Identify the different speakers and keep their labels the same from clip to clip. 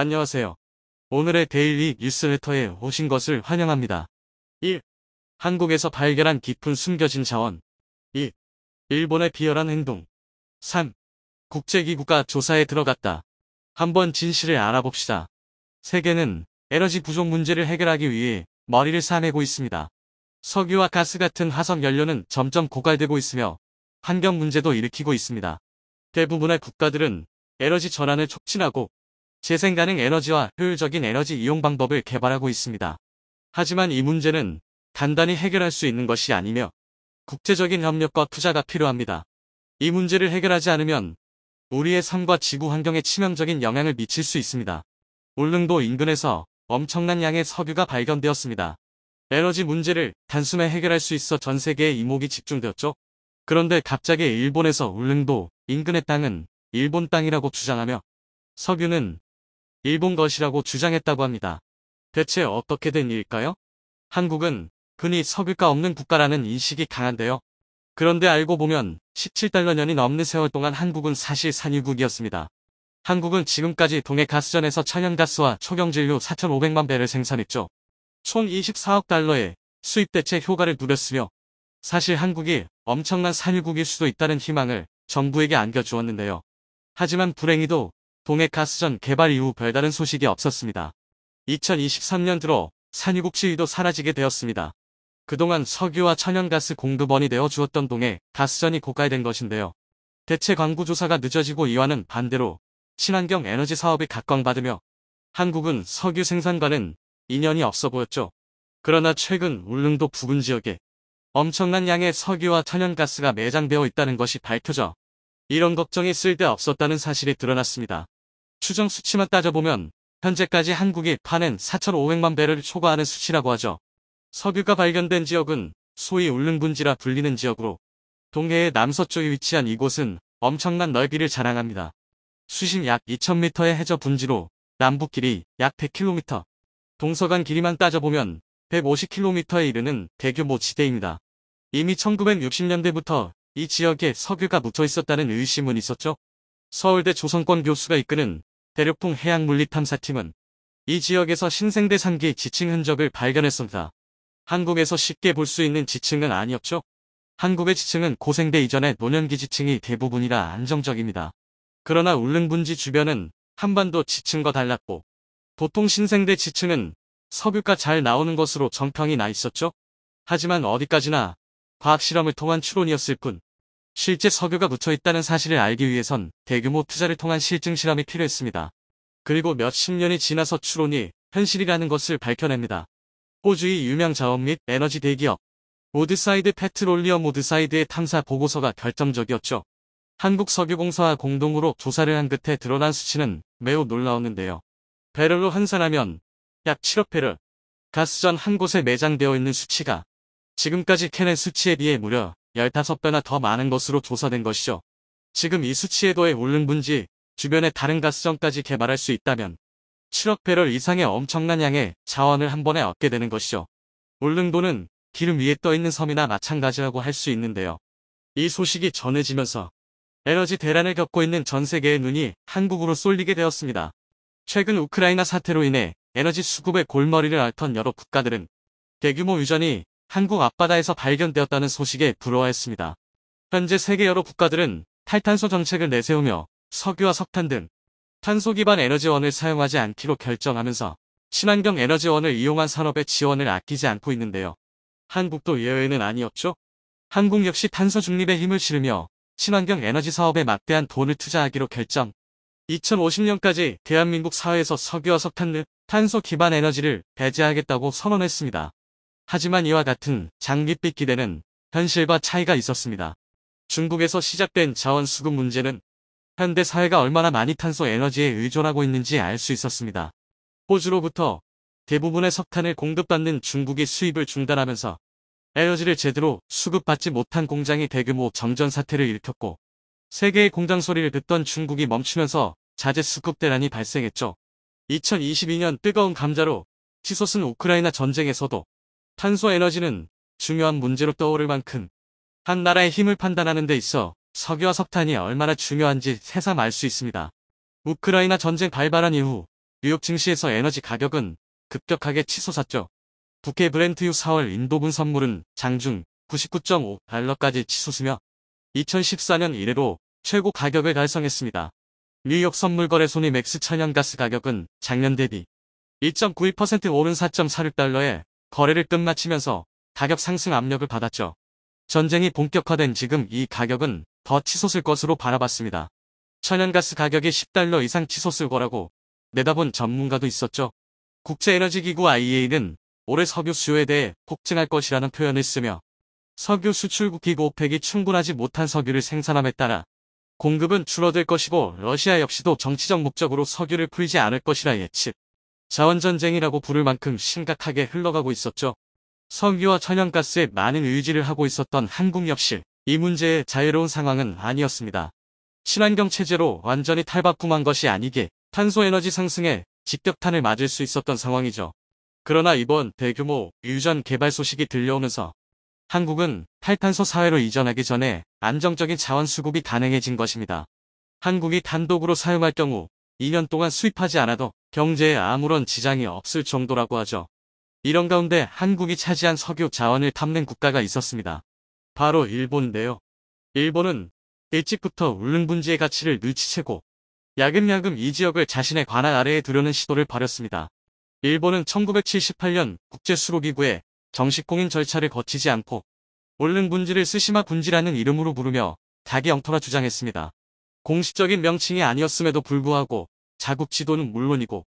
Speaker 1: 안녕하세요. 오늘의 데일리 뉴스레터에 오신 것을 환영합니다. 1. 한국에서 발견한 깊은 숨겨진 자원. 2. 일본의 비열한 행동. 3. 국제기구가 조사에 들어갔다. 한번 진실을 알아봅시다. 세계는 에너지 부족 문제를 해결하기 위해 머리를 싸매고 있습니다. 석유와 가스 같은 화석 연료는 점점 고갈되고 있으며 환경 문제도 일으키고 있습니다. 대부분의 국가들은 에너지 전환을 촉진하고 재생 가능 에너지와 효율적인 에너지 이용 방법을 개발하고 있습니다. 하지만 이 문제는 간단히 해결할 수 있는 것이 아니며 국제적인 협력과 투자가 필요합니다. 이 문제를 해결하지 않으면 우리의 삶과 지구 환경에 치명적인 영향을 미칠 수 있습니다. 울릉도 인근에서 엄청난 양의 석유가 발견되었습니다. 에너지 문제를 단숨에 해결할 수 있어 전 세계에 이목이 집중되었죠. 그런데 갑자기 일본에서 울릉도 인근의 땅은 일본 땅이라고 주장하며 석유는 일본 것이라고 주장했다고 합니다. 대체 어떻게 된 일일까요? 한국은 흔히 석유가 없는 국가라는 인식이 강한데요. 그런데 알고 보면 17달러년이 넘는 세월 동안 한국은 사실 산유국이었습니다. 한국은 지금까지 동해 가스전에서 천연가스와 초경질유 4,500만 배를 생산했죠. 총 24억 달러의 수입 대체 효과를 누렸으며 사실 한국이 엄청난 산유국일 수도 있다는 희망을 정부에게 안겨주었는데요. 하지만 불행히도 동해 가스전 개발 이후 별다른 소식이 없었습니다. 2023년 들어 산유국 지위도 사라지게 되었습니다. 그동안 석유와 천연가스 공급원이 되어 주었던 동해 가스전이 고갈된 것인데요. 대체 광구 조사가 늦어지고 이와는 반대로 친환경 에너지 사업이 각광받으며 한국은 석유 생산과는 인연이 없어 보였죠. 그러나 최근 울릉도 부근 지역에 엄청난 양의 석유와 천연가스가 매장되어 있다는 것이 밝혀져 이런 걱정이 쓸데없었다는 사실이 드러났습니다. 추정 수치만 따져보면 현재까지 한국이 파낸 4,500만 배를 초과하는 수치라고 하죠. 석유가 발견된 지역은 소위 울릉분지라 불리는 지역으로 동해의 남서쪽에 위치한 이곳은 엄청난 넓이를 자랑합니다. 수심 약 2,000m의 해저 분지로 남북 길이 약 100km, 동서간 길이만 따져보면 150km에 이르는 대규모 지대입니다. 이미 1960년대부터 이 지역에 석유가 묻혀 있었다는 의심은 있었죠. 서울대 조선권 교수가 이끄는 대륙풍 해양물리탐사팀은 이 지역에서 신생대상기 지층 흔적을 발견했습니다. 한국에서 쉽게 볼 수 있는 지층은 아니었죠. 한국의 지층은 고생대 이전의 노년기 지층이 대부분이라 안정적입니다. 그러나 울릉분지 주변은 한반도 지층과 달랐고 보통 신생대 지층은 석유가 잘 나오는 것으로 정평이 나 있었죠. 하지만 어디까지나 과학실험을 통한 추론이었을 뿐 실제 석유가 묻혀 있다는 사실을 알기 위해선 대규모 투자를 통한 실증 실험이 필요했습니다. 그리고 몇십 년이 지나서 추론이 현실이라는 것을 밝혀냅니다. 호주의 유명 자원 및 에너지 대기업 우드사이드 페트롤리엄 우드사이드의 탐사 보고서가 결정적이었죠. 한국석유공사와 공동으로 조사를 한 끝에 드러난 수치는 매우 놀라웠는데요. 배럴로 환산하면 약 7억 배럴, 가스전 한 곳에 매장되어 있는 수치가 지금까지 캐낸 수치에 비해 무려 15배나 더 많은 것으로 조사된 것이죠. 지금 이 수치에 더해 울릉분지 주변의 다른 가스전까지 개발할 수 있다면 7억 배럴 이상의 엄청난 양의 자원을 한 번에 얻게 되는 것이죠. 울릉도는 기름 위에 떠 있는 섬이나 마찬가지라고 할 수 있는데요. 이 소식이 전해지면서 에너지 대란을 겪고 있는 전 세계의 눈이 한국으로 쏠리게 되었습니다. 최근 우크라이나 사태로 인해 에너지 수급의 골머리를 앓던 여러 국가들은 대규모 유전이 한국 앞바다에서 발견되었다는 소식에 부러워했습니다. 현재 세계 여러 국가들은 탈탄소 정책을 내세우며 석유와 석탄 등 탄소 기반 에너지원을 사용하지 않기로 결정하면서 친환경 에너지원을 이용한 산업의 지원을 아끼지 않고 있는데요. 한국도 예외는 아니었죠. 한국 역시 탄소 중립에 힘을 실으며 친환경 에너지 사업에 막대한 돈을 투자하기로 결정. 2050년까지 대한민국 사회에서 석유와 석탄 등 탄소 기반 에너지를 배제하겠다고 선언했습니다. 하지만 이와 같은 장밋빛 기대는 현실과 차이가 있었습니다. 중국에서 시작된 자원 수급 문제는 현대 사회가 얼마나 많이 탄소 에너지에 의존하고 있는지 알 수 있었습니다. 호주로부터 대부분의 석탄을 공급받는 중국이 수입을 중단하면서 에너지를 제대로 수급받지 못한 공장이 대규모 정전 사태를 일으켰고 세계의 공장 소리를 듣던 중국이 멈추면서 자재 수급 대란이 발생했죠. 2022년 뜨거운 감자로 치솟은 우크라이나 전쟁에서도 탄소 에너지는 중요한 문제로 떠오를 만큼 한 나라의 힘을 판단하는 데 있어 석유와 석탄이 얼마나 중요한지 새삼 알 수 있습니다. 우크라이나 전쟁 발발한 이후 뉴욕 증시에서 에너지 가격은 급격하게 치솟았죠. 북해 브렌트유 4월 인도분 선물은 장중 99.5달러까지 치솟으며 2014년 이래로 최고 가격을 달성했습니다. 뉴욕 선물거래소니 맥스 천연가스 가격은 작년 대비 1.91% 오른 4.46달러에 거래를 끝마치면서 가격 상승 압력을 받았죠. 전쟁이 본격화된 지금 이 가격은 더 치솟을 것으로 바라봤습니다. 천연가스 가격이 10달러 이상 치솟을 거라고 내다본 전문가도 있었죠. 국제에너지기구 IEA는 올해 석유 수요에 대해 폭증할 것이라는 표현을 쓰며 석유 수출국 기구 오펙이 충분하지 못한 석유를 생산함에 따라 공급은 줄어들 것이고 러시아 역시도 정치적 목적으로 석유를 풀지 않을 것이라 예측. 자원전쟁이라고 부를 만큼 심각하게 흘러가고 있었죠. 석유와 천연가스에 많은 의지를 하고 있었던 한국 역시 이 문제의 자유로운 상황은 아니었습니다. 친환경 체제로 완전히 탈바꿈한 것이 아니게 탄소에너지 상승에 직격탄을 맞을 수 있었던 상황이죠. 그러나 이번 대규모 유전 개발 소식이 들려오면서 한국은 탈탄소 사회로 이전하기 전에 안정적인 자원 수급이 가능해진 것입니다. 한국이 단독으로 사용할 경우 2년 동안 수입하지 않아도 경제에 아무런 지장이 없을 정도라고 하죠. 이런 가운데 한국이 차지한 석유 자원을 탐낸 국가가 있었습니다. 바로 일본인데요. 일본은 일찍부터 울릉분지의 가치를 늘치채고 야금야금 이 지역을 자신의 관할 아래에 두려는 시도를 벌였습니다. 일본은 1978년 국제수로기구에 정식 공인 절차를 거치지 않고 울릉분지를 스시마 분지라는 이름으로 부르며 자기 영토라 주장했습니다. 공식적인 명칭이 아니었음에도 불구하고 자국 지도는 물론이고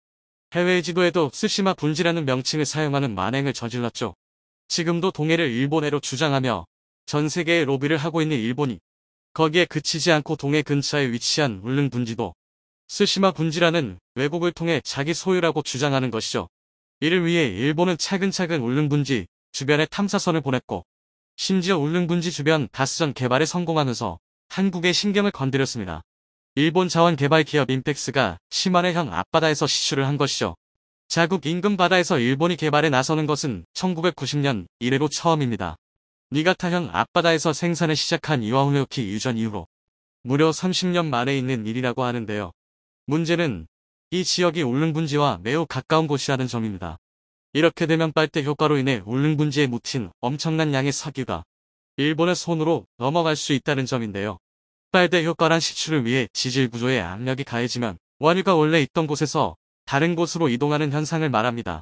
Speaker 1: 해외 지도에도 스시마 분지라는 명칭을 사용하는 만행을 저질렀죠. 지금도 동해를 일본해로 주장하며 전 세계에 로비를 하고 있는 일본이 거기에 그치지 않고 동해 근처에 위치한 울릉분지도 스시마 분지라는 왜곡을 통해 자기 소유라고 주장하는 것이죠. 이를 위해 일본은 차근차근 울릉분지 주변에 탐사선을 보냈고 심지어 울릉분지 주변 가스전 개발에 성공하면서 한국의 신경을 건드렸습니다. 일본 자원개발 기업 인펙스가 시마네현 앞바다에서 시추를 한 것이죠. 자국 인근 바다에서 일본이 개발에 나서는 것은 1990년 이래로 처음입니다. 니가타현 앞바다에서 생산을 시작한 이와후메오키 유전 이후로 무려 30년 만에 있는 일이라고 하는데요. 문제는 이 지역이 울릉분지와 매우 가까운 곳이라는 점입니다. 이렇게 되면 빨대 효과로 인해 울릉분지에 묻힌 엄청난 양의 석유가 일본의 손으로 넘어갈 수 있다는 점인데요. 빨대 효과란 시추를 위해 지질 구조에 압력이 가해지면 원유가 원래 있던 곳에서 다른 곳으로 이동하는 현상을 말합니다.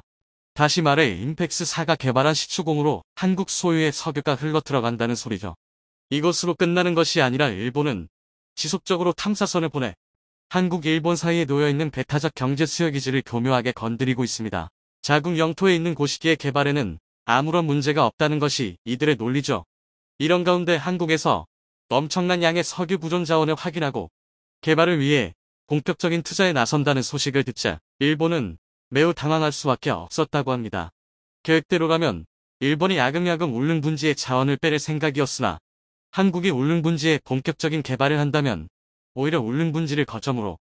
Speaker 1: 다시 말해 임팩스4가 개발한 시추공으로 한국 소유의 석유가 흘러들어간다는 소리죠. 이것으로 끝나는 것이 아니라 일본은 지속적으로 탐사선을 보내 한국 일본 사이에 놓여있는 배타적 경제 수역이지를 교묘하게 건드리고 있습니다. 자국 영토에 있는 곳이기에 개발에는 아무런 문제가 없다는 것이 이들의 논리죠. 이런 가운데 한국에서 엄청난 양의 석유 부존 자원을 확인하고 개발을 위해 본격적인 투자에 나선다는 소식을 듣자 일본은 매우 당황할 수밖에 없었다고 합니다. 계획대로라면 일본이 야금야금 울릉분지에 자원을 빼낼 생각이었으나 한국이 울릉분지에 본격적인 개발을 한다면 오히려 울릉분지를 거점으로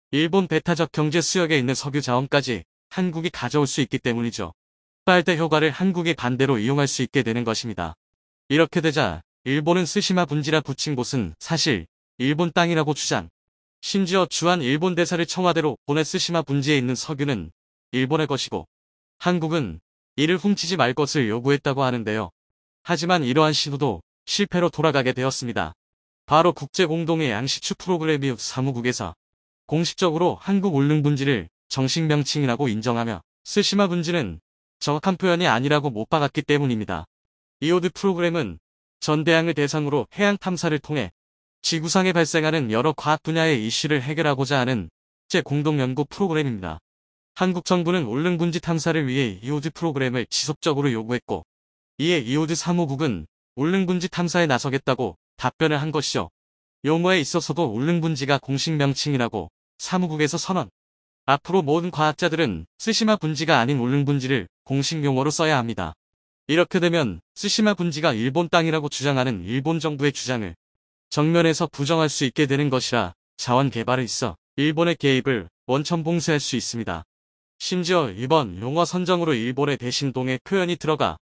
Speaker 1: 일본 배타적 경제 수역에 있는 석유 자원까지 한국이 가져올 수 있기 때문이죠. 빨대 효과를 한국이 반대로 이용할 수 있게 되는 것입니다. 이렇게 되자 일본은 스시마 분지라 붙인 곳은 사실 일본 땅이라고 주장. 심지어 주한 일본 대사를 청와대로 보내 스시마 분지에 있는 석유는 일본의 것이고 한국은 이를 훔치지 말 것을 요구했다고 하는데요. 하지만 이러한 시도도 실패로 돌아가게 되었습니다. 바로 국제공동의 양시추 프로그램 이후 사무국에서 공식적으로 한국 울릉분지를 정식 명칭이라고 인정하며 스시마 분지는 정확한 표현이 아니라고 못 박았기 때문입니다. 이오드 프로그램은 전대양을 대상으로 해양 탐사를 통해 지구상에 발생하는 여러 과학 분야의 이슈를 해결하고자 하는 국제 공동 연구 프로그램입니다. 한국 정부는 울릉분지 탐사를 위해 이오드 프로그램을 지속적으로 요구했고 이에 이오드 사무국은 울릉분지 탐사에 나서겠다고 답변을 한 것이죠. 용어에 있어서도 울릉분지가 공식 명칭이라고 사무국에서 선언. 앞으로 모든 과학자들은 스시마 분지가 아닌 울릉분지를 공식 용어로 써야 합니다. 이렇게 되면 스시마 분지가 일본 땅이라고 주장하는 일본 정부의 주장을 정면에서 부정할 수 있게 되는 것이라 자원 개발에 있어 일본의 개입을 원천 봉쇄할 수 있습니다. 심지어 이번 용어 선정으로 일본의 대신 동해 표현이 들어가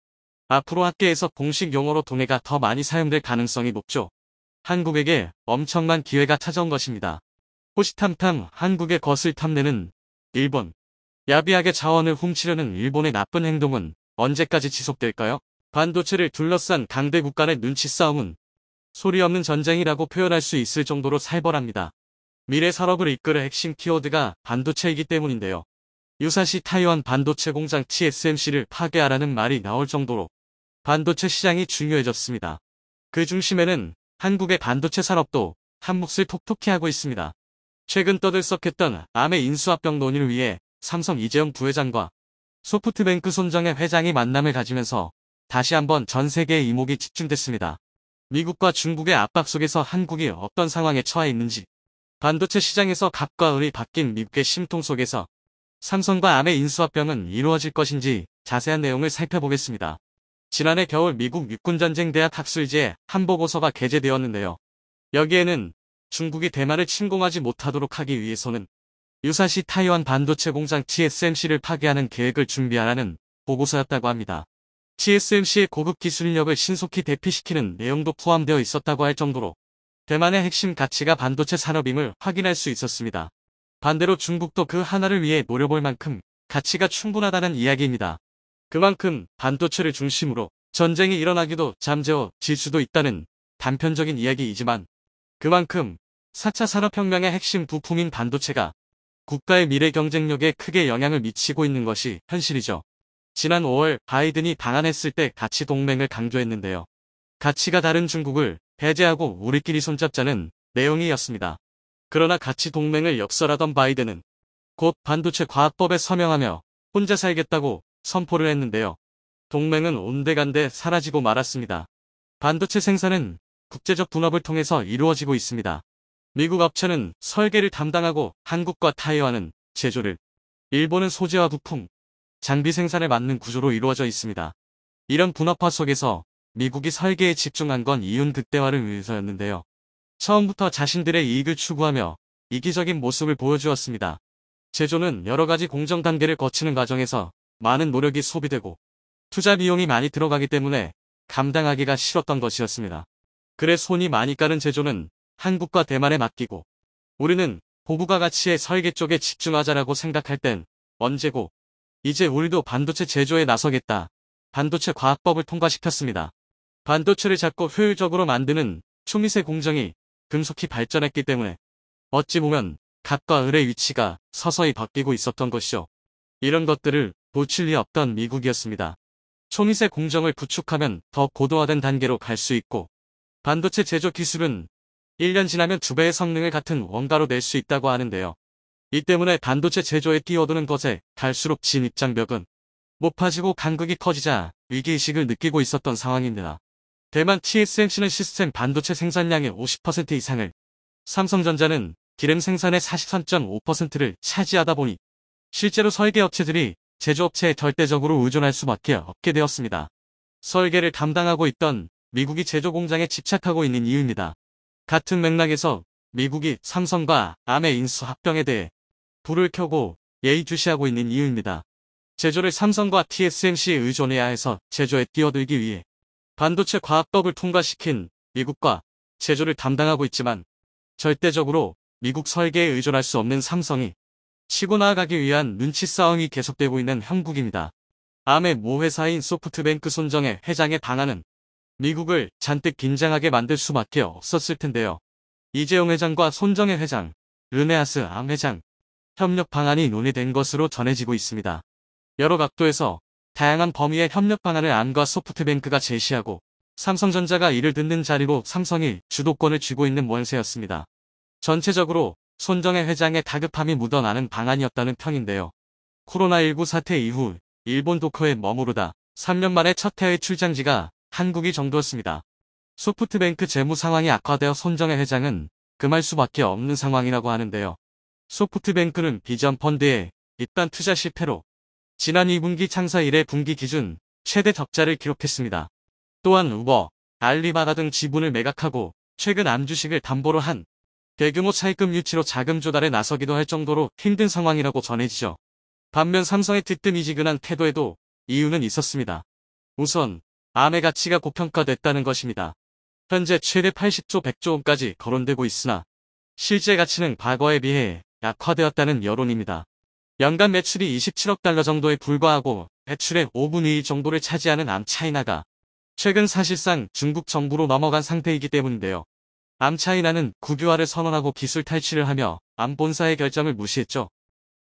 Speaker 1: 앞으로 학계에서 공식 용어로 동해가 더 많이 사용될 가능성이 높죠. 한국에게 엄청난 기회가 찾아온 것입니다. 호시탐탐 한국의 것을 탐내는 일본. 야비하게 자원을 훔치려는 일본의 나쁜 행동은 언제까지 지속될까요? 반도체를 둘러싼 강대국 간의 눈치 싸움은 소리 없는 전쟁이라고 표현할 수 있을 정도로 살벌합니다. 미래 산업을 이끌 핵심 키워드가 반도체이기 때문인데요. 유사시 타이완 반도체 공장 TSMC를 파괴하라는 말이 나올 정도로 반도체 시장이 중요해졌습니다. 그 중심에는 한국의 반도체 산업도 한몫을 톡톡히 하고 있습니다. 최근 떠들썩했던 아메 인수합병 논의를 위해 삼성 이재용 부회장과 소프트뱅크 손정혜 회장이 만남을 가지면서 다시 한번 전 세계의 이목이 집중됐습니다. 미국과 중국의 압박 속에서 한국이 어떤 상황에 처해 있는지, 반도체 시장에서 갑과 을이 바뀐 미국의 심통 속에서 삼성과 아메 인수합병은 이루어질 것인지 자세한 내용을 살펴보겠습니다. 지난해 겨울 미국 육군전쟁 대학 학술지에 한 보고서가 게재되었는데요. 여기에는 중국이 대만을 침공하지 못하도록 하기 위해서는 유사시 타이완 반도체 공장 TSMC를 파괴하는 계획을 준비하라는 보고서였다고 합니다. TSMC의 고급 기술력을 신속히 대피시키는 내용도 포함되어 있었다고 할 정도로 대만의 핵심 가치가 반도체 산업임을 확인할 수 있었습니다. 반대로 중국도 그 하나를 위해 노려볼 만큼 가치가 충분하다는 이야기입니다. 그만큼 반도체를 중심으로 전쟁이 일어나기도 잠재워질 수도 있다는 단편적인 이야기이지만, 그만큼 4차 산업혁명의 핵심 부품인 반도체가 국가의 미래 경쟁력에 크게 영향을 미치고 있는 것이 현실이죠. 지난 5월 바이든이 방한했을 때 가치 동맹을 강조했는데요. 가치가 다른 중국을 배제하고 우리끼리 손잡자는 내용이었습니다. 그러나 가치 동맹을 역설하던 바이든은 곧 반도체 과학법에 서명하며 혼자 살겠다고 선포를 했는데요. 동맹은 온데간데 사라지고 말았습니다. 반도체 생산은 국제적 분업을 통해서 이루어지고 있습니다. 미국 업체는 설계를 담당하고 한국과 타이완은 제조를, 일본은 소재와 부품, 장비 생산을 맡는 구조로 이루어져 있습니다. 이런 분업화 속에서 미국이 설계에 집중한 건 이윤 극대화를 위해서였는데요. 처음부터 자신들의 이익을 추구하며 이기적인 모습을 보여주었습니다. 제조는 여러 가지 공정 단계를 거치는 과정에서 많은 노력이 소비되고 투자 비용이 많이 들어가기 때문에 감당하기가 싫었던 것이었습니다. 그래 손이 많이 가는 제조는 한국과 대만에 맡기고 우리는 고부가 가치의 설계 쪽에 집중하자라고 생각할 땐 언제고, 이제 우리도 반도체 제조에 나서겠다. 반도체 과학법을 통과시켰습니다. 반도체를 작고 효율적으로 만드는 초미세 공정이 금속히 발전했기 때문에 어찌 보면 갑과 을의 위치가 서서히 바뀌고 있었던 것이죠. 이런 것들을 놓칠 리 없던 미국이었습니다. 초미세 공정을 구축하면 더 고도화된 단계로 갈 수 있고, 반도체 제조 기술은 1년 지나면 2배의 성능을 같은 원가로 낼 수 있다고 하는데요. 이 때문에 반도체 제조에 뛰어드는 것에 갈수록 진입장벽은 높아지고 간극이 커지자 위기의식을 느끼고 있었던 상황입니다. 대만 TSMC는 시스템 반도체 생산량의 50% 이상을, 삼성전자는 디램 생산의 43.5%를 차지하다 보니 실제로 설계업체들이 제조업체에 절대적으로 의존할 수밖에 없게 되었습니다. 설계를 담당하고 있던 미국이 제조 공장에 집착하고 있는 이유입니다. 같은 맥락에서 미국이 삼성과 아메 인수 합병에 대해 불을 켜고 예의주시하고 있는 이유입니다. 제조를 삼성과 TSMC에 의존해야 해서 제조에 뛰어들기 위해 반도체 과학법을 통과시킨 미국과 제조를 담당하고 있지만, 절대적으로 미국 설계에 의존할 수 없는 삼성이 치고 나아가기 위한 눈치 싸움이 계속되고 있는 형국입니다. 아메 모 회사인 소프트뱅크 손정혜 회장의 방안은 미국을 잔뜩 긴장하게 만들 수밖에 없었을 텐데요. 이재용 회장과 손정혜 회장, 르네아스 암 회장 협력 방안이 논의된 것으로 전해지고 있습니다. 여러 각도에서 다양한 범위의 협력 방안을 암과 소프트뱅크가 제시하고 삼성전자가 이를 듣는 자리로 삼성이 주도권을 쥐고 있는 모양새였습니다. 전체적으로 손정혜 회장의 다급함이 묻어나는 방안이었다는 평인데요. 코로나19 사태 이후 일본 도쿄에 머무르다 3년 만에 첫 해외 출장지가 한국이 정도였습니다. 소프트뱅크 재무 상황이 악화되어 손정혜 회장은 금할 수밖에 없는 상황이라고 하는데요. 소프트뱅크는 비전 펀드의 입단 투자 실패로 지난 2분기 창사 이래 분기 기준 최대 적자를 기록했습니다. 또한 우버, 알리바바 등 지분을 매각하고 최근 암주식을 담보로 한 대규모 차입금 유치로 자금 조달에 나서기도 할 정도로 힘든 상황이라고 전해지죠. 반면 삼성의 뜨뜻미지근한 태도에도 이유는 있었습니다. 우선 암의 가치가 고평가됐다는 것입니다. 현재 최대 80조 100조 원까지 거론되고 있으나 실제 가치는 과거에 비해 약화되었다는 여론입니다. 연간 매출이 27억 달러 정도에 불과하고 매출의 5분의 1 정도를 차지하는 암차이나가 최근 사실상 중국 정부로 넘어간 상태이기 때문인데요. 암차이나는 국유화를 선언하고 기술 탈취를 하며 암본사의 결정을 무시했죠.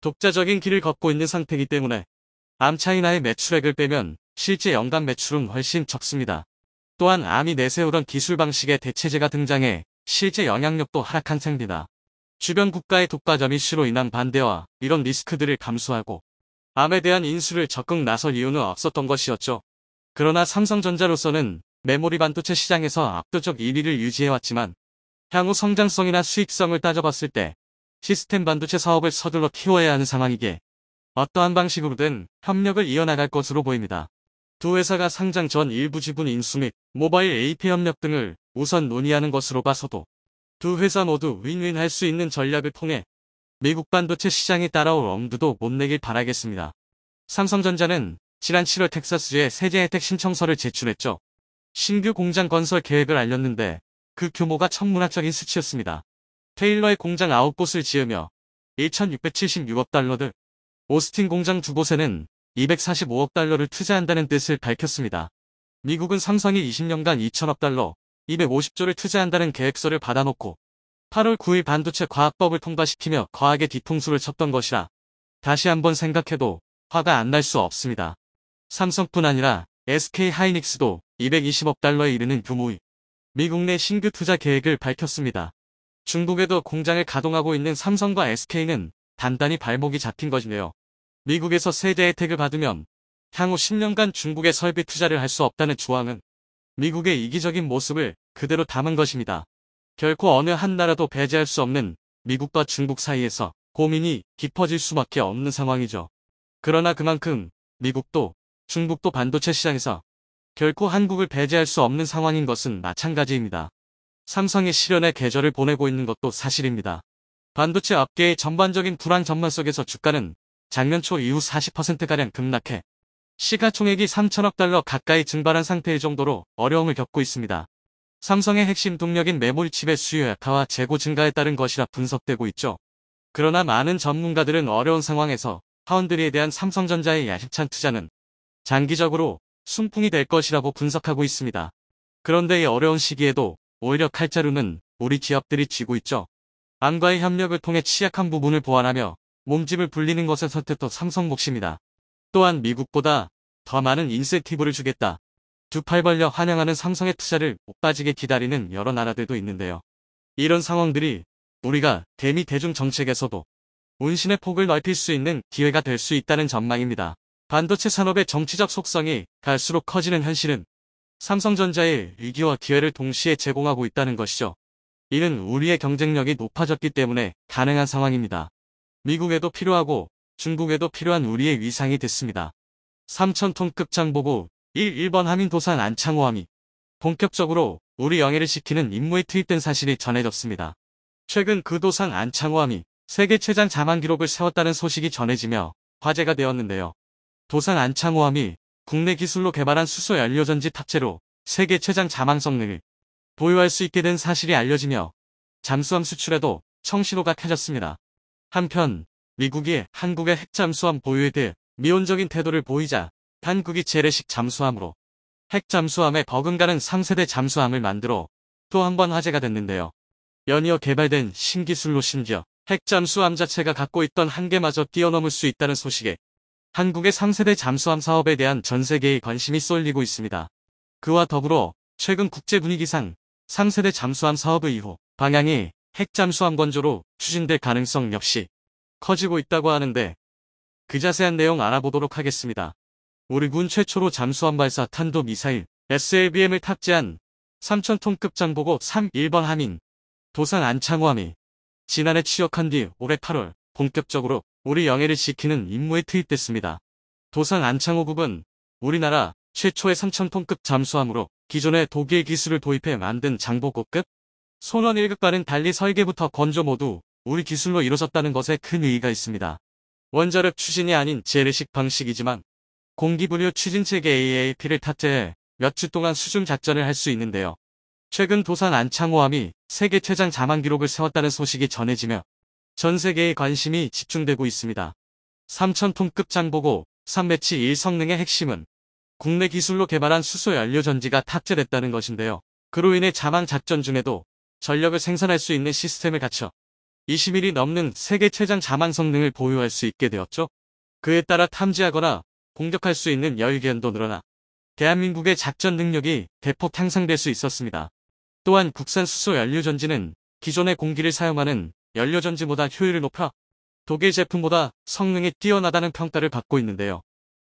Speaker 1: 독자적인 길을 걷고 있는 상태이기 때문에 암차이나의 매출액을 빼면 실제 연간 매출은 훨씬 적습니다. 또한 암이 내세우던 기술 방식의 대체제가 등장해 실제 영향력도 하락한 상태입니다. 주변 국가의 독과점 이슈로 인한 반대와 이런 리스크들을 감수하고 암에 대한 인수를 적극 나설 이유는 없었던 것이었죠. 그러나 삼성전자로서는 메모리 반도체 시장에서 압도적 1위를 유지해왔지만 향후 성장성이나 수익성을 따져봤을 때 시스템 반도체 사업을 서둘러 키워야 하는 상황이기에 어떠한 방식으로든 협력을 이어나갈 것으로 보입니다. 두 회사가 상장 전 일부 지분 인수 및 모바일 AP 협력 등을 우선 논의하는 것으로 봐서도 두 회사 모두 윈윈 할 수 있는 전략을 통해 미국 반도체 시장에 따라올 엄두도 못 내길 바라겠습니다. 삼성전자는 지난 7월 텍사스주에 세제 혜택 신청서를 제출했죠. 신규 공장 건설 계획을 알렸는데 그 규모가 천문학적인 수치였습니다. 테일러의 공장 9곳을 지으며 1,676억 달러들, 오스틴 공장 2곳에는 245억 달러를 투자한다는 뜻을 밝혔습니다. 미국은 삼성이 20년간 2천억 달러, 250조를 투자한다는 계획서를 받아놓고 8월 9일 반도체 과학법을 통과시키며 거하게 뒤통수를 쳤던 것이라 다시 한번 생각해도 화가 안 날 수 없습니다. 삼성뿐 아니라 SK하이닉스도 220억 달러에 이르는 규모의 미국 내 신규 투자 계획을 밝혔습니다. 중국에도 공장을 가동하고 있는 삼성과 SK는 단단히 발목이 잡힌 것이네요. 미국에서 세제 혜택을 받으면 향후 10년간 중국에 설비 투자를 할 수 없다는 조항은 미국의 이기적인 모습을 그대로 담은 것입니다. 결코 어느 한 나라도 배제할 수 없는 미국과 중국 사이에서 고민이 깊어질 수밖에 없는 상황이죠. 그러나 그만큼 미국도 중국도 반도체 시장에서 결코 한국을 배제할 수 없는 상황인 것은 마찬가지입니다. 삼성의 실현의 계절을 보내고 있는 것도 사실입니다. 반도체 업계의 전반적인 불안 전망 속에서 주가는 작년 초 이후 40%가량 급락해 시가총액이 3천억 달러 가까이 증발한 상태일 정도로 어려움을 겪고 있습니다. 삼성의 핵심 동력인 메모리 칩의 수요 약화와 재고 증가에 따른 것이라 분석되고 있죠. 그러나 많은 전문가들은 어려운 상황에서 파운드리에 대한 삼성전자의 야심찬 투자는 장기적으로 순풍이 될 것이라고 분석하고 있습니다. 그런데 이 어려운 시기에도 오히려 칼자루는 우리 기업들이 쥐고 있죠. 암과의 협력을 통해 취약한 부분을 보완하며 몸집을 불리는 것의 선택도 삼성 몫입니다. 또한 미국보다 더 많은 인센티브를 주겠다. 두 팔 벌려 환영하는 삼성의 투자를 못 빠지게 기다리는 여러 나라들도 있는데요. 이런 상황들이 우리가 대미 대중 정책에서도 운신의 폭을 넓힐 수 있는 기회가 될 수 있다는 전망입니다. 반도체 산업의 정치적 속성이 갈수록 커지는 현실은 삼성전자의 위기와 기회를 동시에 제공하고 있다는 것이죠. 이는 우리의 경쟁력이 높아졌기 때문에 가능한 상황입니다. 미국에도 필요하고 중국에도 필요한 우리의 위상이 됐습니다. 3,000톤급 장보고 1번 함인 도산 안창호함이 본격적으로 우리 영해를 지키는 임무에 투입된 사실이 전해졌습니다. 최근 그 도산 안창호함이 세계 최장 자망 기록을 세웠다는 소식이 전해지며 화제가 되었는데요. 도산 안창호함이 국내 기술로 개발한 수소 연료전지 탑재로 세계 최장 자망 성능을 보유할 수 있게 된 사실이 알려지며 잠수함 수출에도 청신호가 켜졌습니다. 한편 미국이 한국의 핵잠수함 보유에 대해 미온적인 태도를 보이자 한국이 재래식 잠수함으로 핵잠수함에 버금가는 3세대 잠수함을 만들어 또 한 번 화제가 됐는데요. 연이어 개발된 신기술로 심지어 핵잠수함 자체가 갖고 있던 한계마저 뛰어넘을 수 있다는 소식에 한국의 3세대 잠수함 사업에 대한 전 세계의 관심이 쏠리고 있습니다. 그와 더불어 최근 국제 분위기상 3세대 잠수함 사업의 이후 방향이 핵잠수함 건조로 추진될 가능성 역시 커지고 있다고 하는데 그 자세한 내용 알아보도록 하겠습니다. 우리 군 최초로 잠수함 발사 탄도미사일 SLBM을 탑재한 3,000톤급 장보고 1번 함인 도산 안창호함이 지난해 취역한 뒤 올해 8월 본격적으로 우리 영해를 지키는 임무에 투입됐습니다. 도산 안창호급은 우리나라 최초의 3,000톤급 잠수함으로 기존의 독일 기술을 도입해 만든 장보고급 손원 1급과는 달리 설계부터 건조 모두 우리 기술로 이루어졌다는 것에 큰 의의가 있습니다. 원자력 추진이 아닌 재래식 방식이지만 공기분유 추진체계 AAP를 탑재해 몇 주 동안 수중 작전을 할 수 있는데요. 최근 도산 안창호함이 세계 최장 자망 기록을 세웠다는 소식이 전해지며 전 세계의 관심이 집중되고 있습니다. 3000톤급 장보고 3매치 1 성능의 핵심은 국내 기술로 개발한 수소 연료 전지가 탑재됐다는 것인데요. 그로 인해 자망 작전 중에도 전력을 생산할 수 있는 시스템을 갖춰 20mm 넘는 세계 최장 자망 성능을 보유할 수 있게 되었죠. 그에 따라 탐지하거나 공격할 수 있는 여유기한도 늘어나 대한민국의 작전 능력이 대폭 향상될 수 있었습니다. 또한 국산 수소 연료전지는 기존의 공기를 사용하는 연료전지보다 효율을 높여 독일 제품보다 성능이 뛰어나다는 평가를 받고 있는데요.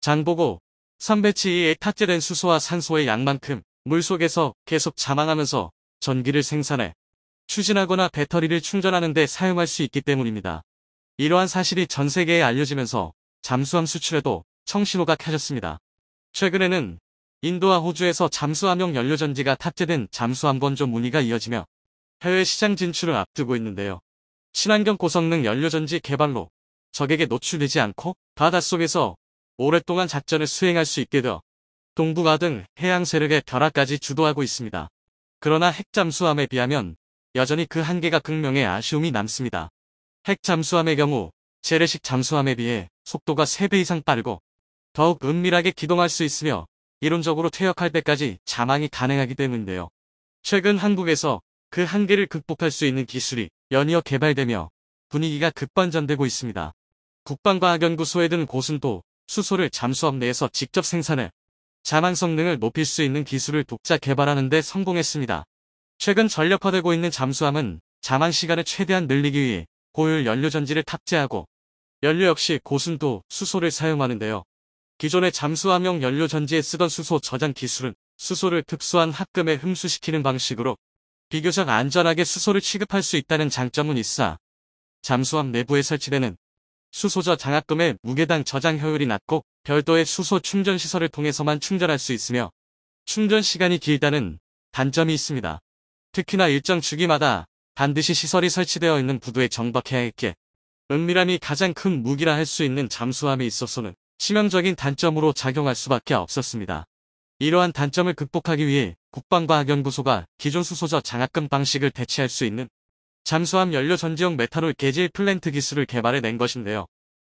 Speaker 1: 장보고 3배치2에 탑재된 수소와 산소의 양만큼 물속에서 계속 자망하면서 전기를 생산해 추진하거나 배터리를 충전하는 데 사용할 수 있기 때문입니다. 이러한 사실이 전 세계에 알려지면서 잠수함 수출에도 청신호가 켜졌습니다. 최근에는 인도와 호주에서 잠수함용 연료전지가 탑재된 잠수함 건조 문의가 이어지며 해외 시장 진출을 앞두고 있는데요. 친환경 고성능 연료전지 개발로 적에게 노출되지 않고 바닷속에서 오랫동안 작전을 수행할 수 있게 되어 동북아 등 해양 세력의 벼락까지 주도하고 있습니다. 그러나 핵잠수함에 비하면 여전히 그 한계가 극명해 아쉬움이 남습니다. 핵잠수함의 경우 재래식 잠수함에 비해 속도가 3배 이상 빠르고 더욱 은밀하게 기동할 수 있으며 이론적으로 퇴역할 때까지 자망이 가능하기 때문인데요. 최근 한국에서 그 한계를 극복할 수 있는 기술이 연이어 개발되며 분위기가 급반전되고 있습니다. 국방과학연구소에 든 곳은 수소를 잠수함 내에서 직접 생산해 자망 성능을 높일 수 있는 기술을 독자 개발하는 데 성공했습니다. 최근 전력화되고 있는 잠수함은 자망 시간을 최대한 늘리기 위해 고효율 연료전지를 탑재하고 연료 역시 고순도 수소를 사용하는데요. 기존의 잠수함용 연료전지에 쓰던 수소 저장 기술은 수소를 특수한 합금에 흡수시키는 방식으로 비교적 안전하게 수소를 취급할 수 있다는 장점은 있어 잠수함 내부에 설치되는 수소저 장합금의 무게당 저장 효율이 낮고 별도의 수소 충전 시설을 통해서만 충전할 수 있으며 충전 시간이 길다는 단점이 있습니다. 특히나 일정 주기마다 반드시 시설이 설치되어 있는 부두에 정박해야 했기에 은밀함이 가장 큰 무기라 할 수 있는 잠수함에 있어서는 치명적인 단점으로 작용할 수밖에 없었습니다. 이러한 단점을 극복하기 위해 국방과학연구소가 기존 수소저 장합금 방식을 대체할 수 있는 잠수함 연료전지용 메탄올 계질 플랜트 기술을 개발해낸 것인데요.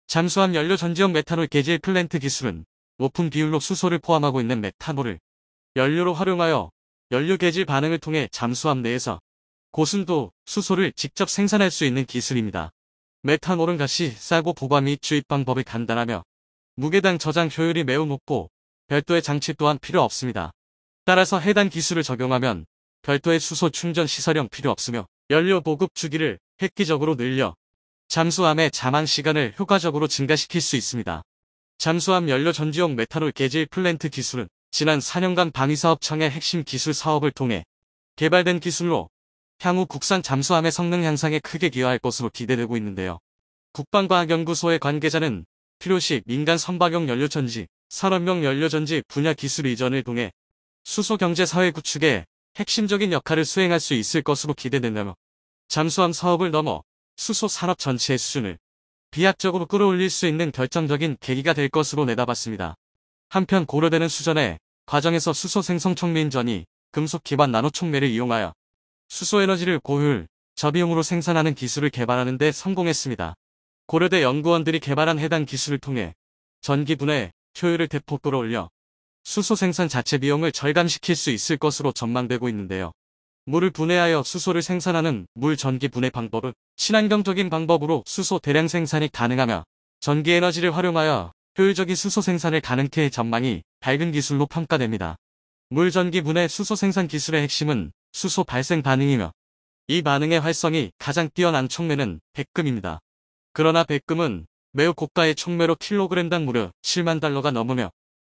Speaker 1: 잠수함 연료전지용 메탄올 계질 플랜트 기술은 높은 비율로 수소를 포함하고 있는 메탄올을 연료로 활용하여 연료 계질 반응을 통해 잠수함 내에서 고순도 수소를 직접 생산할 수 있는 기술입니다. 메탄올은 값이 싸고 보관 및 주입 방법이 간단하며 무게당 저장 효율이 매우 높고 별도의 장치 또한 필요 없습니다. 따라서 해당 기술을 적용하면 별도의 수소 충전 시설형 필요 없으며 연료 보급 주기를 획기적으로 늘려 잠수함의 자망 시간을 효과적으로 증가시킬 수 있습니다. 잠수함 연료 전지용 메탄올 계질 플랜트 기술은 지난 4년간 방위사업청의 핵심 기술 사업을 통해 개발된 기술로 향후 국산 잠수함의 성능 향상에 크게 기여할 것으로 기대되고 있는데요. 국방과학연구소의 관계자는 필요시 민간 선박용 연료전지, 산업용 연료전지 분야 기술 이전을 통해 수소 경제 사회 구축에 핵심적인 역할을 수행할 수 있을 것으로 기대된다며 잠수함 사업을 넘어 수소 산업 전체의 수준을 비약적으로 끌어올릴 수 있는 결정적인 계기가 될 것으로 내다봤습니다. 한편 고려되는 수전의 과정에서 수소 생성 촉매인 전이 금속 기반 나노 촉매를 이용하여 수소 에너지를 고효율, 저비용으로 생산하는 기술을 개발하는 데 성공했습니다. 고려대 연구원들이 개발한 해당 기술을 통해 전기 분해 효율을 대폭 끌어올려 수소 생산 자체 비용을 절감시킬 수 있을 것으로 전망되고 있는데요. 물을 분해하여 수소를 생산하는 물 전기 분해 방법은 친환경적인 방법으로 수소 대량 생산이 가능하며 전기 에너지를 활용하여 효율적인 수소 생산을 가능케 해 전망이 밝은 기술로 평가됩니다. 물 전기 분해 수소 생산 기술의 핵심은 수소 발생 반응이며 이 반응의 활성이 가장 뛰어난 촉매는 백금입니다. 그러나 백금은 매우 고가의 촉매로 킬로그램당 무려 7만 달러가 넘으며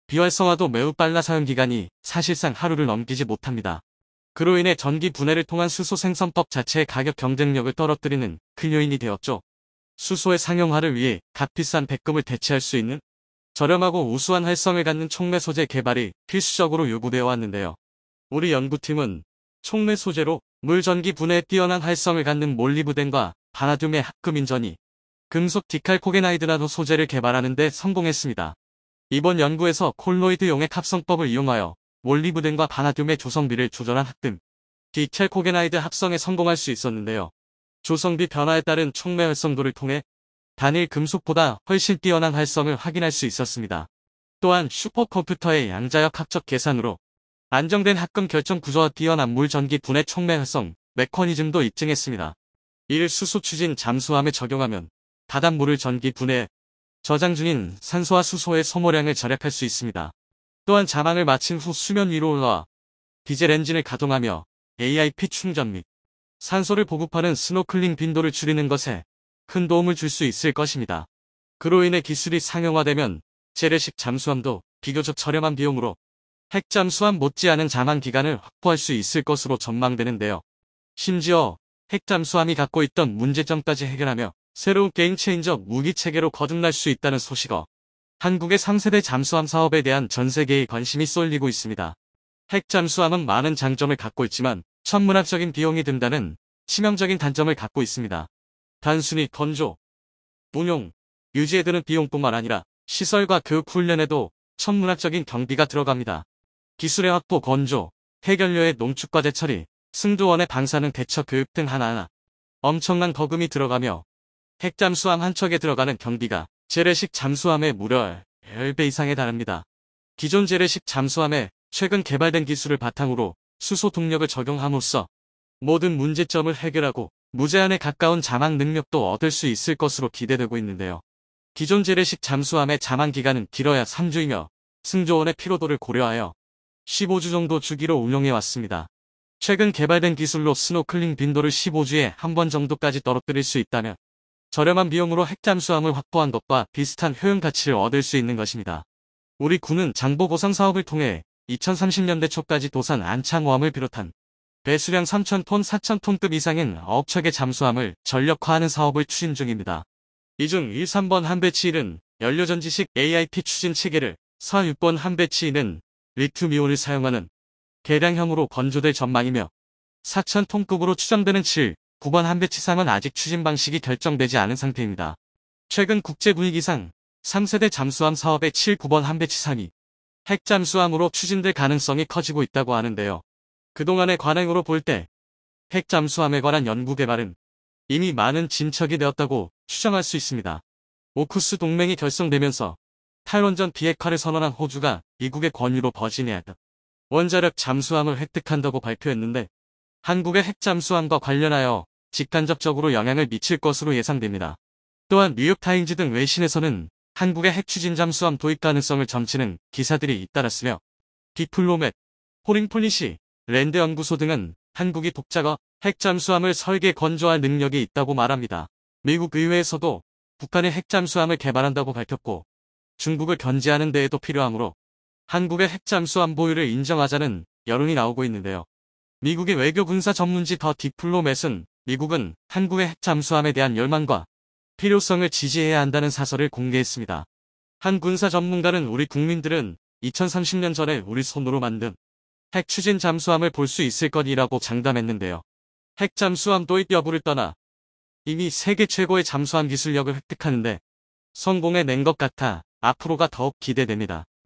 Speaker 1: 비활성화도 매우 빨라 사용기간이 사실상 하루를 넘기지 못합니다. 그로 인해 전기 분해를 통한 수소 생산법 자체의 가격 경쟁력을 떨어뜨리는 큰 요인이 되었죠. 수소의 상용화를 위해 값비싼 백금을 대체할 수 있는 저렴하고 우수한 활성을 갖는 촉매 소재 개발이 필수적으로 요구되어 왔는데요. 우리 연구팀은 촉매 소재로 물 전기 분해에 뛰어난 활성을 갖는 몰리브덴과 바나듐의 합금인전이 금속 디칼코게나이드 나노 소재를 개발하는 데 성공했습니다. 이번 연구에서 콜로이드 용액 합성법을 이용하여 몰리브덴과 바나듐의 조성비를 조절한 합금, 디칼코게나이드 합성에 성공할 수 있었는데요. 조성비 변화에 따른 촉매 활성도를 통해 단일 금속보다 훨씬 뛰어난 활성을 확인할 수 있었습니다. 또한 슈퍼컴퓨터의 양자역 합적 계산으로 안정된 합금 결정 구조와 뛰어난 물 전기 분해 촉매 활성 메커니즘도 입증했습니다. 이를 수소 추진 잠수함에 적용하면 바닷물을 전기 분해 저장 중인 산소와 수소의 소모량을 절약할 수 있습니다. 또한 자망을 마친 후 수면 위로 올라와 디젤 엔진을 가동하며 AIP 충전 및 산소를 보급하는 스노클링 빈도를 줄이는 것에 큰 도움을 줄 수 있을 것입니다. 그로 인해 기술이 상용화되면 재래식 잠수함도 비교적 저렴한 비용으로 핵잠수함 못지않은 잠항 기간을 확보할 수 있을 것으로 전망되는데요. 심지어 핵잠수함이 갖고 있던 문제점까지 해결하며 새로운 게임 체인저 무기 체계로 거듭날 수 있다는 소식어 한국의 3세대 잠수함 사업에 대한 전 세계의 관심이 쏠리고 있습니다. 핵잠수함은 많은 장점을 갖고 있지만 천문학적인 비용이 든다는 치명적인 단점을 갖고 있습니다. 단순히 건조, 운용, 유지에 드는 비용뿐만 아니라 시설과 교육 훈련에도 천문학적인 경비가 들어갑니다. 기술의 확보, 건조, 해결료의 농축과제 처리, 승조원의 방사능 대처 교육 등 하나하나 엄청난 거금이 들어가며 핵잠수함 한 척에 들어가는 경비가 재래식 잠수함의 무려 10배 이상에 달합니다. 기존 재래식 잠수함에 최근 개발된 기술을 바탕으로 수소 동력을 적용함으로써 모든 문제점을 해결하고 무제한에 가까운 잠항 능력도 얻을 수 있을 것으로 기대되고 있는데요. 기존 재래식 잠수함의 잠항 기간은 길어야 3주이며 승조원의 피로도를 고려하여 15주 정도 주기로 운용해왔습니다. 최근 개발된 기술로 스노클링 빈도를 15주에 한 번 정도까지 떨어뜨릴 수 있다면 저렴한 비용으로 핵잠수함을 확보한 것과 비슷한 효용 가치를 얻을 수 있는 것입니다. 우리 군은 장보 고상 사업을 통해 2030년대 초까지 도산 안창호함을 비롯한 배수량 3,000톤, 4,000톤급 이상인 9척의 척의 잠수함을 전력화하는 사업을 추진 중입니다. 이 중 1, 3번 한배치 1은 연료전지식 AIP 추진 체계를, 4, 6번 한배치 2는 리튬이온을 사용하는 개량형으로 건조될 전망이며 4,000톤급으로 추정되는 7, 9번 한배치 3은 아직 추진 방식이 결정되지 않은 상태입니다. 최근 국제 분위기상 3세대 잠수함 사업의 7, 9번 한배치 3이 핵잠수함으로 추진될 가능성이 커지고 있다고 하는데요. 그동안의 관행으로 볼 때 핵잠수함에 관한 연구 개발은 이미 많은 진척이 되었다고 추정할 수 있습니다. 오쿠스 동맹이 결성되면서 탈원전 비핵화를 선언한 호주가 미국의 권유로 버지니아 원자력 잠수함을 획득한다고 발표했는데 한국의 핵잠수함과 관련하여 직간접적으로 영향을 미칠 것으로 예상됩니다. 또한 뉴욕타임즈 등 외신에서는 한국의 핵추진 잠수함 도입 가능성을 점치는 기사들이 잇따랐으며 디플로맷, 포링폴리시, 랜드연구소 등은 한국이 독자가 핵잠수함을 설계 건조할 능력이 있다고 말합니다. 미국 의회에서도 북한의 핵잠수함을 개발한다고 밝혔고 중국을 견제하는 데에도 필요하므로 한국의 핵잠수함 보유를 인정하자는 여론이 나오고 있는데요. 미국의 외교 군사 전문지 더 디플로맷은 미국은 한국의 핵잠수함에 대한 열망과 필요성을 지지해야 한다는 사설을 공개했습니다. 한 군사 전문가는 우리 국민들은 2030년 전에 우리 손으로 만든 핵추진 잠수함을 볼 수 있을 것이라고 장담했는데요. 핵잠수함 도입 여부를 떠나 이미 세계 최고의 잠수함 기술력을 획득하는데 성공해낸 것 같아 앞으로가 더욱 기대됩니다.